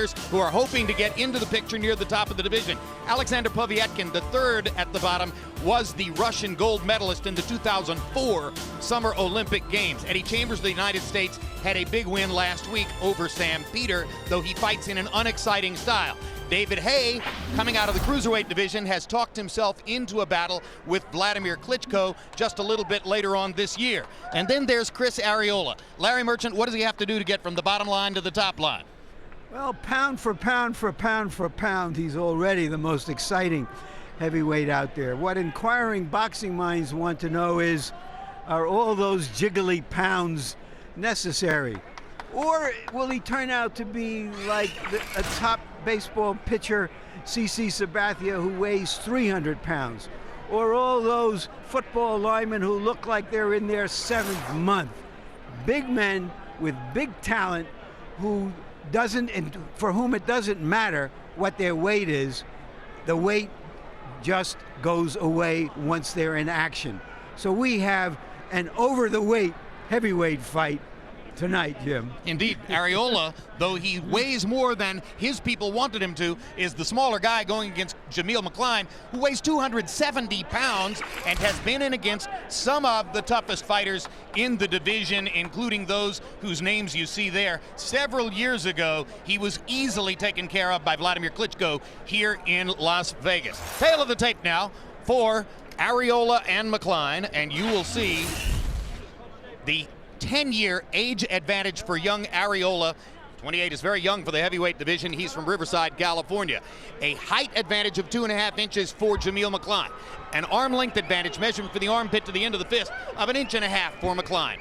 fighters who are hoping to get into the picture near the top of the division. Alexander Povetkin, the third at the bottom, was the Russian gold medalist in the 2004 Summer Olympic Games. Eddie Chambers of the United States had a big win last week over Sam Peter, though he fights in an unexciting style. David Haye, coming out of the cruiserweight division, has talked himself into a battle with Vladimir Klitschko just a little bit later on this year. And then there's Chris Arreola. Larry Merchant, what does he have to do to get from the bottom line to the top line? Well, pound for pound for pound for pound, he's already the most exciting heavyweight out there. What inquiring boxing minds want to know is, are all those jiggly pounds necessary? Or will he turn out to be like a top baseball pitcher, CC Sabathia, who weighs 300 pounds? Or all those football linemen who look like they're in their 7th month? Big men with big talent who doesn't, and for whom it doesn't matter what their weight is. The weight just goes away once they're in action. So we have an over-the-weight heavyweight fight tonight, Jim. Indeed, Arreola, though he weighs more than his people wanted him to, is the smaller guy going against Jameel Mccline, who weighs 270 pounds and has been in against some of the toughest fighters in the division, including those whose names you see there. Several years ago, he was easily taken care of by Vladimir Klitschko here in Las Vegas. Tail of the tape now for Arreola and Mccline, and you will see the 10-year age advantage for young Arreola. 28 is very young for the heavyweight division. He's from Riverside, California. A height advantage of 2.5 inches for Jameel Mccline. An arm length advantage measured for the armpit to the end of the fist of 1.5 inches for Mccline.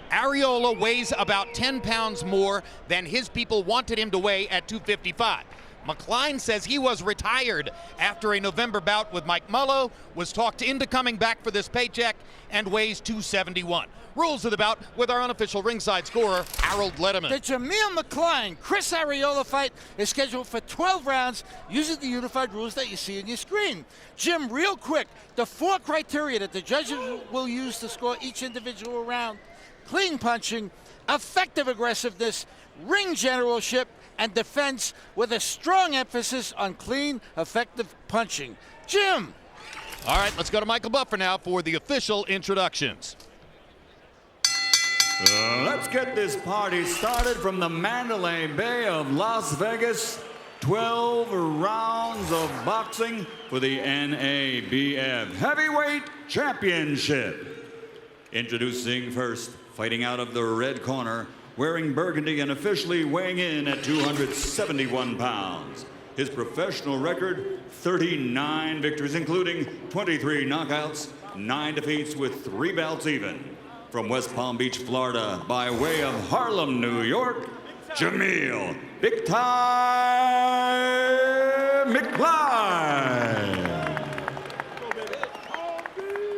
Arreola weighs about 10 pounds more than his people wanted him to weigh at 255. Mccline says he was retired after a November bout with Mike Mullo, was talked into coming back for this paycheck, and weighs 271. Rules of the bout with our unofficial ringside scorer, Harold Letterman. The Jameel Mccline Chris Arreola fight is scheduled for 12 rounds using the unified rules that you see on your screen. Jim, real quick, the 4 criteria that the judges will use to score each individual round: clean punching, effective aggressiveness, ring generalship, and defense, with a strong emphasis on clean, effective punching. Jim. All right, let's go to Michael Buffer now for the official introductions. Let's get this party started from the Mandalay Bay of Las Vegas. 12 rounds of boxing for the NABF Heavyweight Championship. Introducing first, fighting out of the red corner, wearing burgundy and officially weighing in at 271 pounds. His professional record, 39 victories, including 23 knockouts, 9 defeats with 3 bouts even. From West Palm Beach, Florida, by way of Harlem, New York, Jameel Big Time Mccline.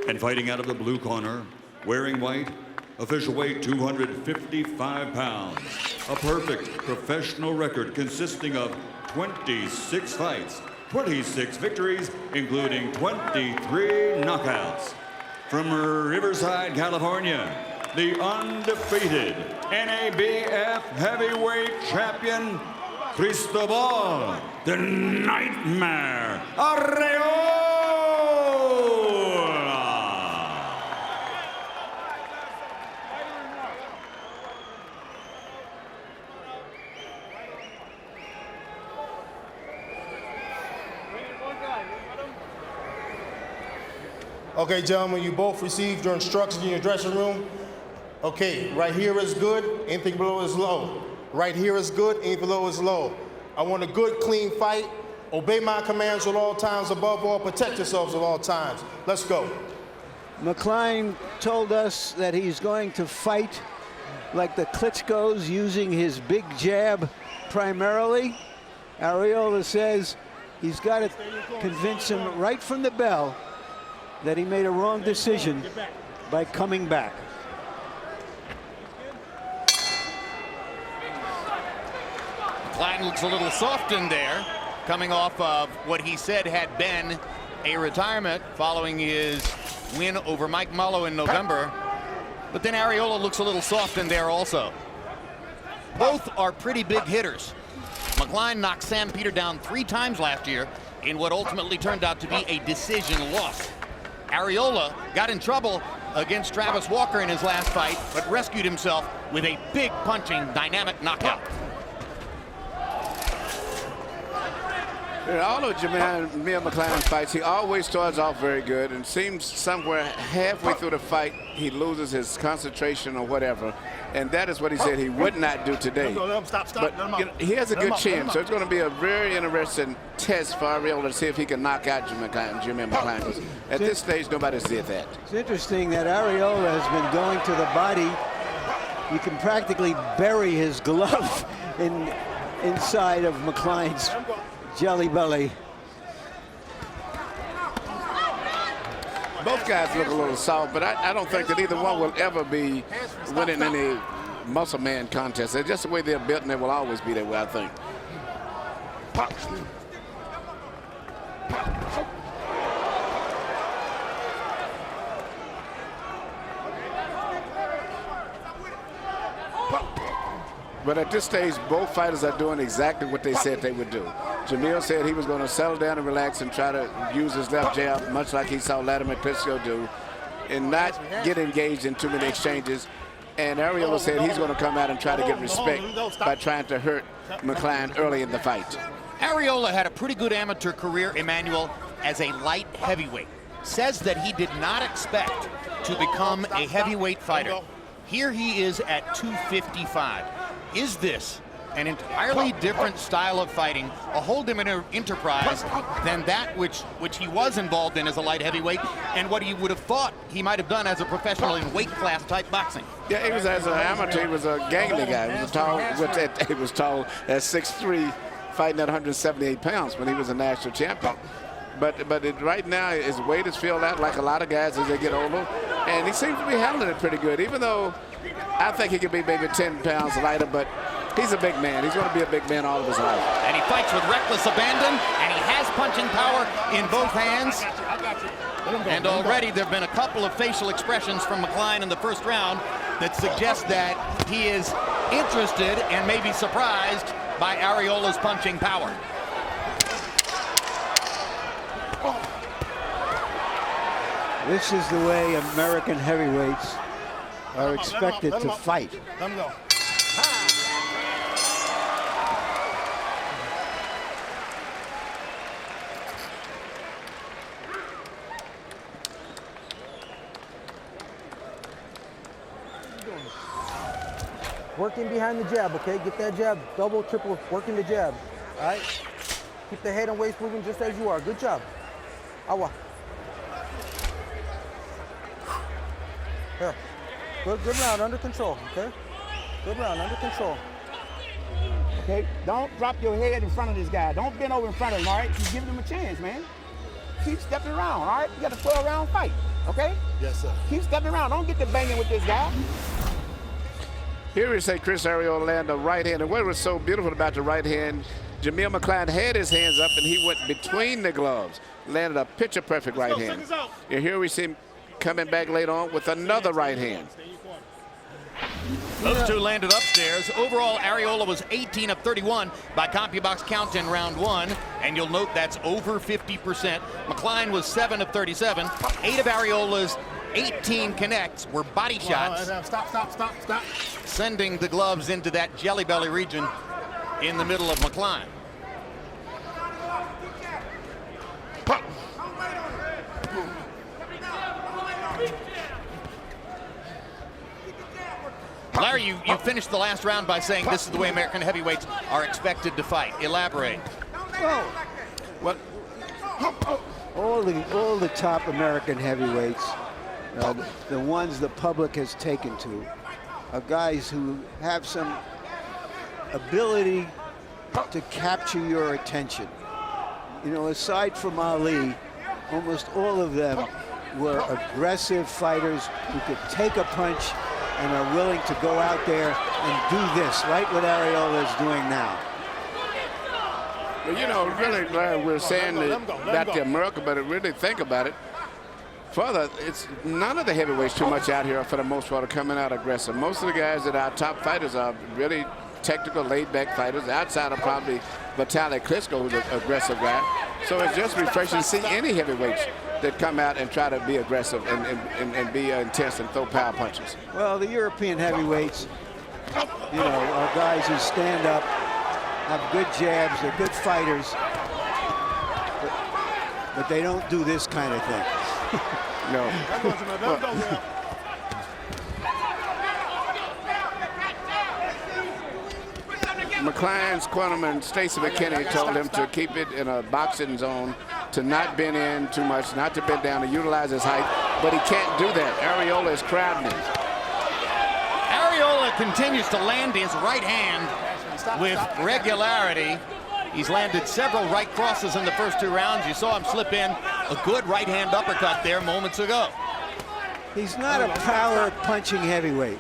And fighting out of the blue corner, wearing white, official weight 255 pounds. A perfect professional record consisting of 26 fights, 26 victories, including 23 knockouts. From Riverside, California, the undefeated NABF heavyweight champion, Cristobal the Nightmare Arreola. Okay, gentlemen, you both received your instructions in your dressing room. Okay, right here is good, anything below is low. Right here is good, anything below is low. I want a good, clean fight. Obey my commands at all times. Above all, protect yourselves at all times. Let's go. Mccline told us that he's going to fight like the Klitschko's, using his big jab primarily. Arreola says he's got to convince him right from the bell that he made a wrong decision by coming back. Mccline looks a little soft in there, coming off of what he said had been a retirement following his win over Mike Mullo in November. But then Arreola looks a little soft in there also. Both are pretty big hitters. Mccline knocked Sam Peter down 3 times last year in what ultimately turned out to be a decision loss. Arreola got in trouble against Travis Walker in his last fight, but rescued himself with a big punching dynamic knockout. All of Jameel Mccline's fights, he always starts off very good, and seems somewhere halfway through the fight he loses his concentration or whatever, and that is what he said he would not do today. But you know, he has a good chin, so it's going to be a very interesting test for Arreola to see if he can knock out Jameel McCline. At this stage, nobody's did that. It's interesting that Arreola has been going to the body. You can practically bury his glove inside of McCline's jelly belly. Both guys look a little soft, but I don't think that either one will ever be winning any muscle man contest. It's just the way they're built, and they will always be that way, I think. But at this stage, both fighters are doing exactly what they said they would do. Jameel said he was going to settle down and relax and try to use his left jab, much like he saw Latimer Klitschko do, and not get engaged in too many exchanges. And Arreola said he's going to come out and try to get respect by trying to hurt McCline early in the fight. Arreola had a pretty good amateur career, Emmanuel, as a light heavyweight. Says that he did not expect to become a heavyweight fighter. Here he is at 255. Is this an entirely different style of fighting, a whole different enterprise than that which he was involved in as a light heavyweight, and what he would have thought he might have done as a professional in weight class type boxing? Yeah, he was, as an amateur, he was a gangly guy. He was tall at 6'3", fighting at 178 pounds when he was a national champion. But right now his weight is filled out like a lot of guys as they get older, and he seems to be handling it pretty good, even though I think he could be maybe 10 pounds lighter, but he's a big man. He's going to be a big man all of his life. And he fights with reckless abandon, and he has punching power in both hands. And already there have been a couple of facial expressions from McCline in the first round that suggest that he is interested and maybe surprised by Arreola's punching power. This is the way American heavyweights are expected to fight. Let him go. Working behind the jab, okay? Get that jab, double, triple, working the jab, all right? Keep the head and waist moving just as you are. Good job. Awa. Here. Good round, under control, okay? Good round, under control. Okay, don't drop your head in front of this guy. Don't bend over in front of him, all right? You give him a chance, man. Keep stepping around, all right? You got a 12-round fight, okay? Yes, sir. Keep stepping around. Don't get to banging with this guy. Here we say Chris Arreola land a right hand, and what was so beautiful about the right hand, Jameel McCline had his hands up and he went between the gloves, landed a picture-perfect right hand. And here we see him coming back later on with another right hand. Those two landed upstairs. Overall, Arreola was 18 of 31 by CompuBox count in round 1, and you'll note that's over 50%. McCline was 7 of 37. 8 of Arreola's 18 connects were body shots. Stop. Sending the gloves into that jelly belly region in the middle of McCline. Larry, you finished the last round by saying this is the way American heavyweights are expected to fight. Elaborate. Well, all the top American heavyweights, the ones the public has taken to, are guys who have some ability to capture your attention. You know, aside from Ali, almost all of them were aggressive fighters who could take a punch and are willing to go out there and do this, right what Arreola is doing now. Well, you know, really glad we're saying that about the America, but really think about it. Further, it's none of the heavyweights too much out here for the most part are coming out aggressive. Most of the guys that our top fighters are really technical, laid-back fighters, outside of probably Vitaly Klitschko, who's an aggressive guy. So it's just refreshing to see any heavyweights that come out and try to be aggressive and be intense and throw power punches. Well, the European heavyweights, you know, are guys who stand up, have good jabs, they're good fighters, but they don't do this kind of thing. No. Mccline's cornerman, Stacey McKinney, told him to keep it in a boxing zone, to not bend in too much, not to bend down, to utilize his height, but he can't do that. Arreola is crowding him. Arreola continues to land his right hand with regularity. He's landed several right crosses in the first 2 rounds. You saw him slip in a good right hand uppercut there moments ago. He's not a power punching heavyweight.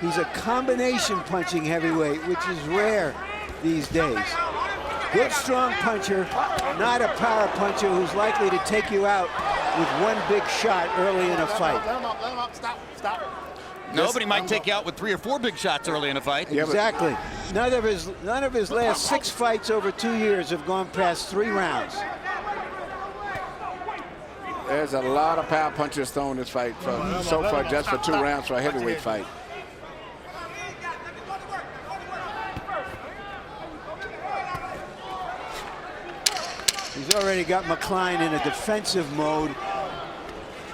He's a combination punching heavyweight, which is rare these days. Good, strong puncher, not a power puncher who's likely to take you out with one big shot early in a fight. Let him up. Stop. Nobody might take you out with 3 or 4 big shots early in a fight. Yeah, Exactly. None of his last 6 fights over 2 years have gone past 3 rounds. There's a lot of power punches thrown this fight so far, just for 2 rounds for a heavyweight fight. He's already got Mccline in a defensive mode.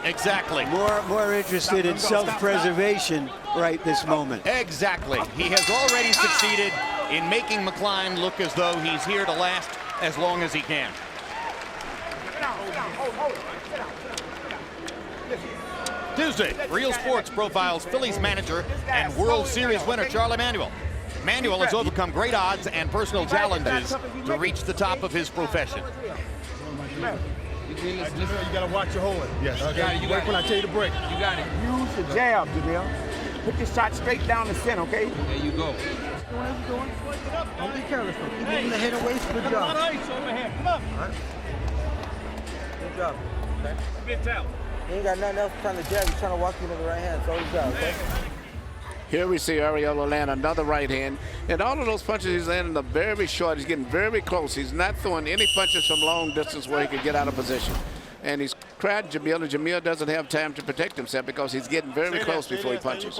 Exactly. More interested in self-preservation right this moment. Exactly. He has already succeeded in making Mccline look as though he's here to last as long as he can. Tuesday, Real Sports profiles Phillies manager and World Series winner Charlie Manuel. Manuel has overcome great odds and personal challenges to reach the top of his profession. You gotta watch your holding. Yes. Okay. You wait when I tell you to break. You got it. Use the jab, Jameel. Put your shot straight down the center, okay? There you go. Don't be careless, though. Keep moving the head and waist. Good job. Come on. Right. Good job. Okay. Big towel. You ain't got nothing else trying to jab. You're trying to walk you with the right hand. So good job, okay? Here we see Arreola land another right hand. And all of those punches he's landing are very short. He's getting very close. He's not throwing any punches from long distance where he can get out of position. And he's crowding Jameel, and Jameel doesn't have time to protect himself because he's getting very close before he punches.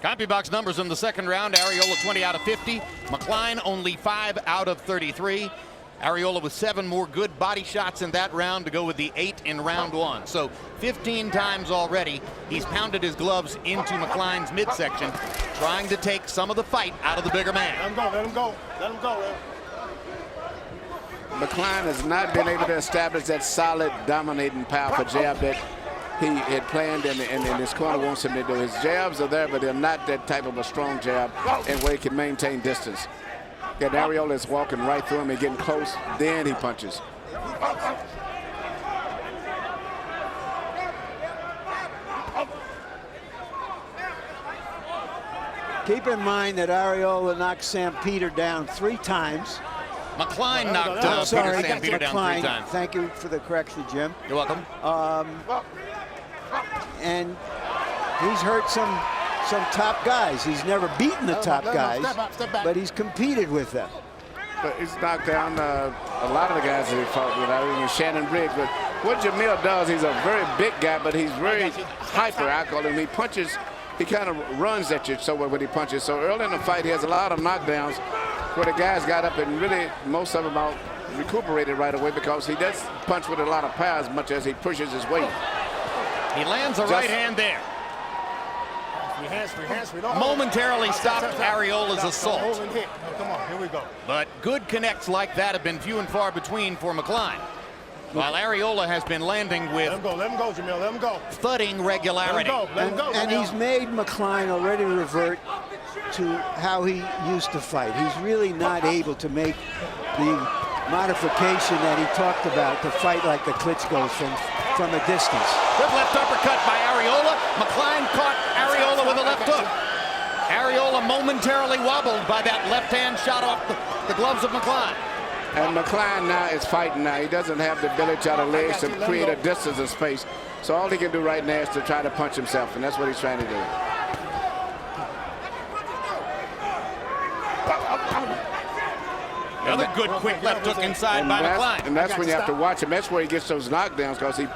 CompuBox numbers in the second round. Arreola 20 out of 50. Mccline only 5 out of 33. Arreola with 7 more good body shots in that round to go with the 8 in round 1. So 15 times already he's pounded his gloves into Mccline's midsection, trying to take some of the fight out of the bigger man. Let him go. Mccline has not been able to establish that solid, dominating, powerful jab that he had planned and his corner wants him to do. His jabs are there, but they're not that type of a strong jab and where he can maintain distance. Yeah, Arreola is walking right through him and getting close, then he punches. Keep in mind that Arreola knocked Sam Peter down 3 times. Mccline knocked Peter Sam down 3 times. Thank you for the correction, Jim. You're welcome. And he's hurt some top guys. He's never beaten the top guys, but he's competed with them. But he's knocked down a lot of the guys that he fought with. I mean, Shannon Briggs. But what Jameel does, he's a very big guy, but he's very hyper, I call him. He punches, he kind of runs at you so when he punches. So early in the fight, he has a lot of knockdowns where the guys got up and really, most of them out recuperated right away because he does punch with a lot of power as much as he pushes his weight. He lands a right hand there. Momentarily stopped Arreola's assault. Come on, here we go. But good connects like that have been few and far between for Mccline. While Arreola has been landing with let him go, Jameel, let him go. thudding regularity. Let him go. And he's made Mccline already revert to how he used to fight. He's really not able to make the modification that he talked about to fight like the Klitschkos from a distance. Good left uppercut by Arreola. Mccline caught Arreola with a left hook. Arreola momentarily wobbled by that left hand shot off the gloves of Mccline. And Mccline now is fighting now. He doesn't have the ability out of legs to create a distance of space. So all he can do right now is to try to punch himself, and that's what he's trying to do. Another good quick left hook inside by McCline. And that's when you have to watch him. That's where he gets those knockdowns, because he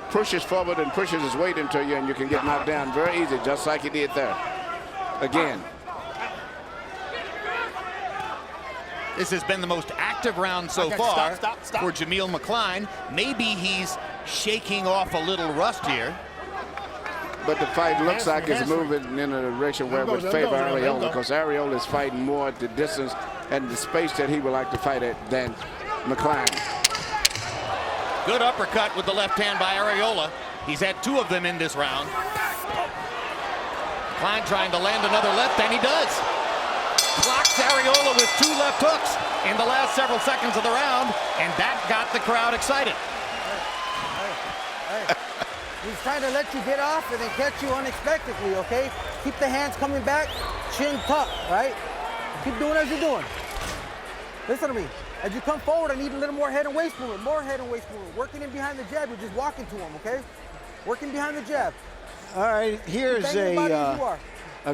pushes forward and pushes his weight into you, and you can get knocked down very easy, just like he did there. Again. This has been the most active round so far for Jameel Mccline. Maybe he's shaking off a little rust here. But the fight looks like it's moving in a direction where it would favor Arreola, because Arreola is fighting more at the distance and the space that he would like to fight at than McCline. Good uppercut with the left hand by Arreola. He's had 2 of them in this round. Mccline trying to land another left, and he does. Clocks Arreola with 2 left hooks in the last several seconds of the round, and that got the crowd excited. Hey. He's trying to let you get off and then catch you unexpectedly, okay? Keep the hands coming back, chin tucked, right? Keep doing as you're doing. Listen to me. As you come forward, I need a little more head and waist movement, more head and waist movement. Working in behind the jab, you're just walking to him, okay? Working behind the jab. All right, here's a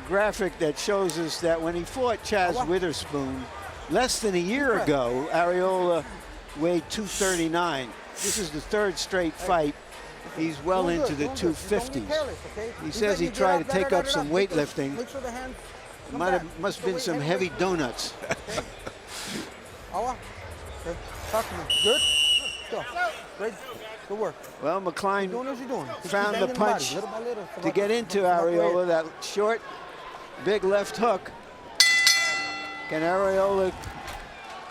graphic that shows us that when he fought Chaz Witherspoon less than a year ago, Arreola weighed 239. This is the 3rd straight fight. He's well into the 250s. He says he tried to take up some weightlifting. Must have been some heavy donuts. Talk to me. Good? Go. Great. Good work. Well, McCline found the Keep punch little by little. to get into Arreola, that short, big left hook. Can Arreola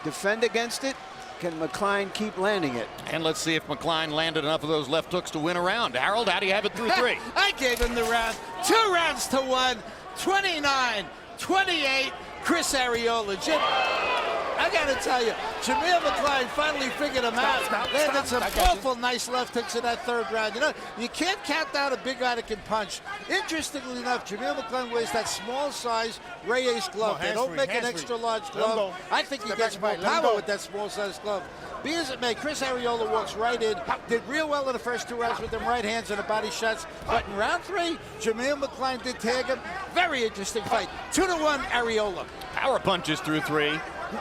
defend against it? Can McCline keep landing it? And let's see if McCline landed enough of those left hooks to win a round. Harold, how do you have it through 3? I gave him the round. 2 rounds to 1. 29-28. Chris Arreola. Jim, I got to tell you, Jameel Mccline finally figured him out. Landed some awful nice left hooks in that 3rd round. You know, you can't count out a big guy that can punch. Interestingly enough, Jameel Mccline wears that small size Ray Ace glove. They don't make an extra large glove. I think he gets more power with that small size glove. Be as it may, Chris Arreola walks right in. Did real well in the first 2 rounds with them right hands and the body shots. But in round 3, Jameel Mccline did tag him. Very interesting fight. 2-1 Arreola. Power punches through 3.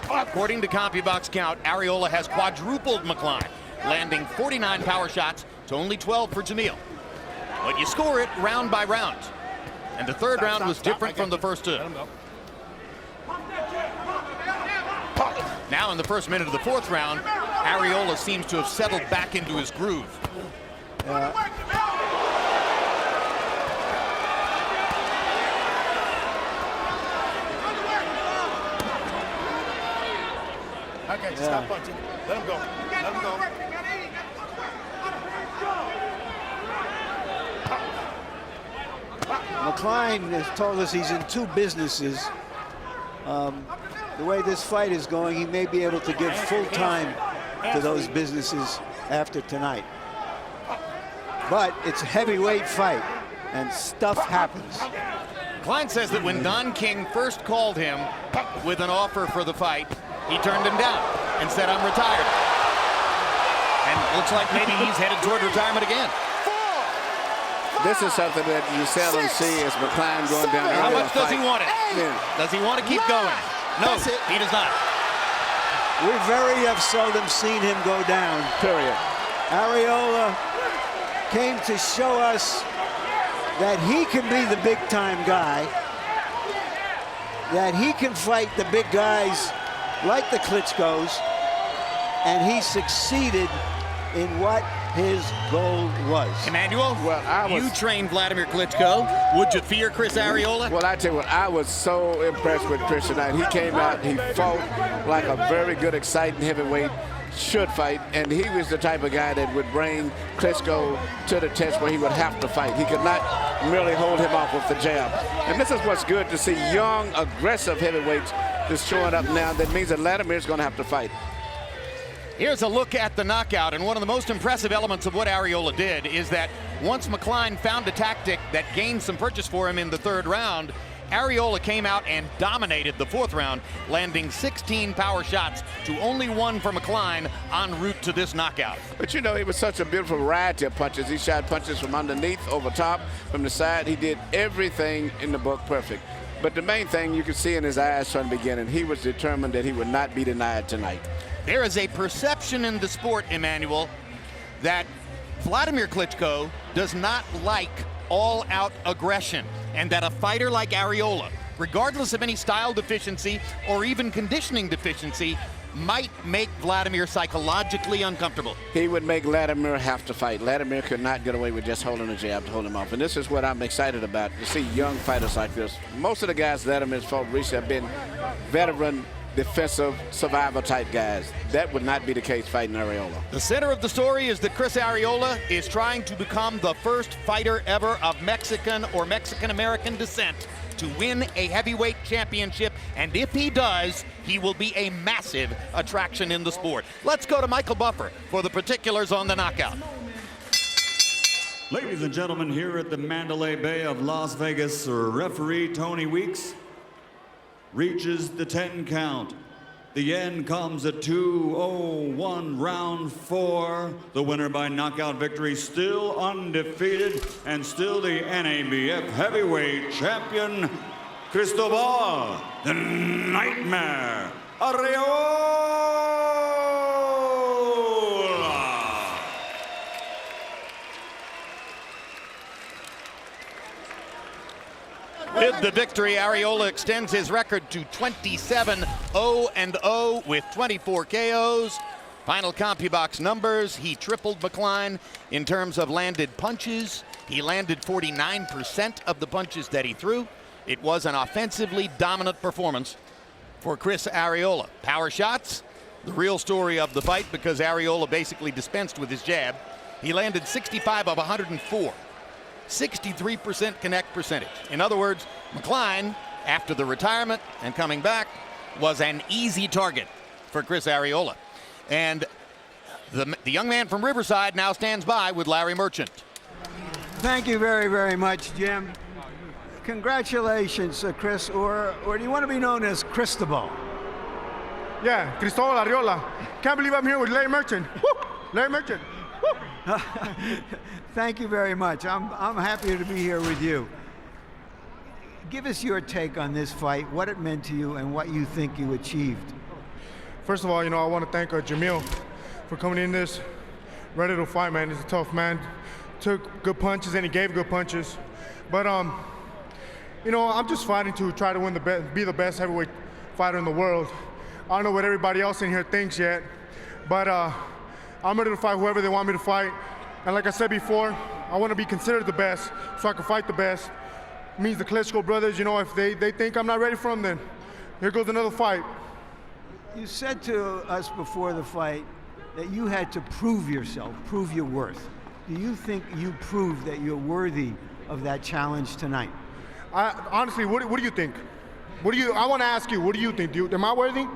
According to CompuBox count, Arreola has quadrupled McCline, landing 49 power shots to only 12 for Jameel. But you score it round by round. And the 3rd round was different from the first 2. Now in the first minute of the 4th round, Arreola seems to have settled back into his groove. Okay, stop punching. Let him go. Let him go. McCline has told us he's in 2 businesses. The way this fight is going, he may be able to give full time to those businesses after tonight. But it's a heavyweight fight, and stuff happens. Klein says that when Don King first called him with an offer for the fight, he turned him down and said, "I'm retired." And it looks like maybe he's headed toward retirement again. This is something that you seldom see as McCline going down. How much does he want it? Does he want to keep going? No, he does not. We very have seldom seen him go down. Period. Arreola came to show us that he can be the big-time guy, that he can fight the big guys like the Klitschko's, and he succeeded in what his goal was. Emmanuel, you trained Vladimir Klitschko. Would you fear Chris Arreola? Well, I tell you what, I was so impressed with Chris tonight. He came out, he fought like a very good, exciting heavyweight should fight, and he was the type of guy that would bring Klitschko to the test where he would have to fight. He could not merely hold him off with the jab. And this is what's good to see young, aggressive heavyweights just showing up now. That means that Vladimir's going to have to fight. Here's a look at the knockout, and one of the most impressive elements of what Arreola did is that once McCline found a tactic that gained some purchase for him in the 3rd round, Arreola came out and dominated the 4th round, landing 16 power shots to only 1 for McCline en route to this knockout. But you know, it was such a beautiful variety of punches. He shot punches from underneath, over top, from the side. He did everything in the book perfect. But the main thing you could see in his eyes from the beginning, he was determined that he would not be denied tonight. There is a perception in the sport, Emmanuel, that Vladimir Klitschko does not like all-out aggression, and that a fighter like Arreola, regardless of any style deficiency or even conditioning deficiency, might make Vladimir psychologically uncomfortable. He would make Vladimir have to fight. Vladimir could not get away with just holding a jab to hold him off. And this is what I'm excited about, to see young fighters like this. Most of the guys Vladimir's fought recently have been veteran, defensive, survival type guys. That would not be the case fighting Arreola. The center of the story is that Chris Arreola is trying to become the first fighter ever of Mexican or Mexican-American descent to win a heavyweight championship, and if he does, he will be a massive attraction in the sport. Let's go to Michael Buffer for the particulars on the knockout. Ladies and gentlemen, here at the Mandalay Bay of Las Vegas, referee Tony Weeks reaches the 10 count. The end comes at 2:01, round 4. The winner by knockout victory, still undefeated and still the NABF heavyweight champion, Cristobal the Nightmare Arreola. With the victory, Arreola extends his record to 27-0-0 with 24 KOs. Final CompuBox numbers, he tripled Mccline in terms of landed punches. He landed 49% of the punches that he threw. It was an offensively dominant performance for Chris Arreola. Power shots, the real story of the fight, because Arreola basically dispensed with his jab. He landed 65 of 104. 63% connect percentage. In other words, Mccline, after the retirement and coming back, was an easy target for Chris Arreola. And the young man from Riverside now stands by with Larry Merchant. Thank you very, very much, Jim. Congratulations, Chris, or do you want to be known as Cristobal? Yeah, Cristobal Arreola. Can't believe I'm here with Larry Merchant. Woo! Larry Merchant. Woo! Thank you very much. I'm happy to be here with you. Give us your take on this fight, what it meant to you, and what you think you achieved. First of all, I want to thank Jameel for coming in this ready to fight, man. He's a tough man. Took good punches and he gave good punches. But I'm just fighting to try to be the best heavyweight fighter in the world. I don't know what everybody else in here thinks yet, but I'm ready to fight whoever they want me to fight. And like I said before, I want to be considered the best so I can fight the best. It means the Klitschko brothers, if they think I'm not ready for them, then here goes another fight. You said to us before the fight that you had to prove yourself, prove your worth. Do you think you proved that you're worthy of that challenge tonight? Honestly, what do you think? I want to ask you, what do you think? Am I worthy?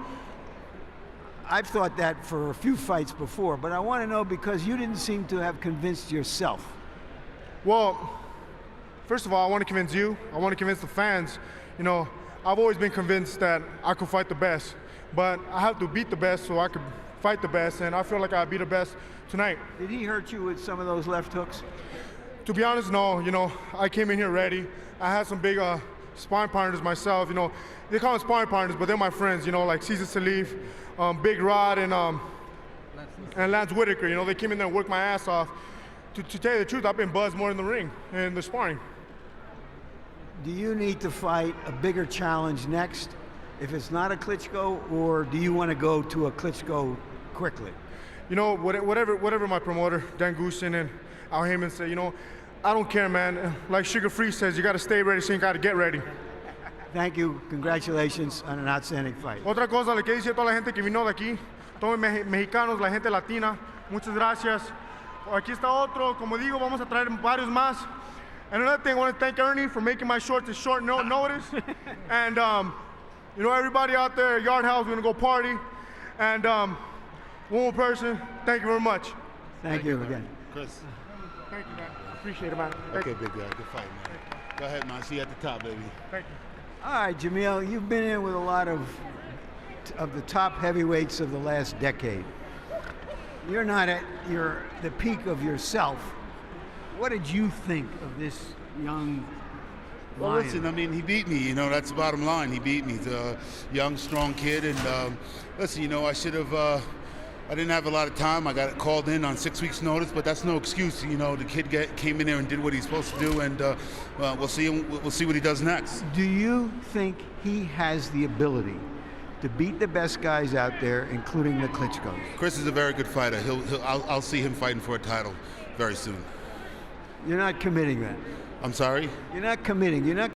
I've thought that for a few fights before, but I want to know because you didn't seem to have convinced yourself. Well, first of all, I want to convince you. I want to convince the fans. I've always been convinced that I could fight the best, but I have to beat the best so I could fight the best, and I feel like I beat the best tonight. Did he hurt you with some of those left hooks? To be honest, no. I came in here ready. I had some big sparring partners myself. They call them sparring partners, but they're my friends. Like Cesar Salif, Big Rod, and Lance Whitaker. They came in there and worked my ass off. To tell you the truth, I've been buzzed more in the ring and the sparring. Do you need to fight a bigger challenge next if it's not a Klitschko, or do you want to go to a Klitschko quickly? Whatever my promoter, Dan Goosen and Al Heyman say, I don't care, man. Like Sugar Free says, you got to stay ready, so you got to get ready. Thank you. Congratulations on an outstanding fight. Otra cosa, le quiero decir a toda la gente que vino de aquí, todos mexicanos, la gente latina, muchas gracias. Aquí está otro, como digo, vamos a traer varios más. And another thing, I want to thank Ernie for making my shorts a short notice. And, everybody out there at Yard House, we're going to go party. And one more person, thank you very much. Thank you again. Chris. Thank you, man. Appreciate it, man. Okay, big guy. Good fight, man. Go ahead, man. See you at the top, baby. Thank you. All right, Jameel, you've been in with a lot of the top heavyweights of the last decade. You're not at the peak of yourself. What did you think of this young Well, lion. listen, I mean, he beat me. You know, that's the bottom line. He beat me. He's a young, strong kid. And listen, you know, I should have. I didn't have a lot of time. I got called in on 6 weeks' notice, but that's no excuse. You know, the kid came in there and did what he's supposed to do, and we'll see him. We'll see what he does next. Do you think he has the ability to beat the best guys out there, including the Klitschkos? Chris is a very good fighter. I'll see him fighting for a title very soon. You're not committing that. I'm sorry? You're not committing. You're not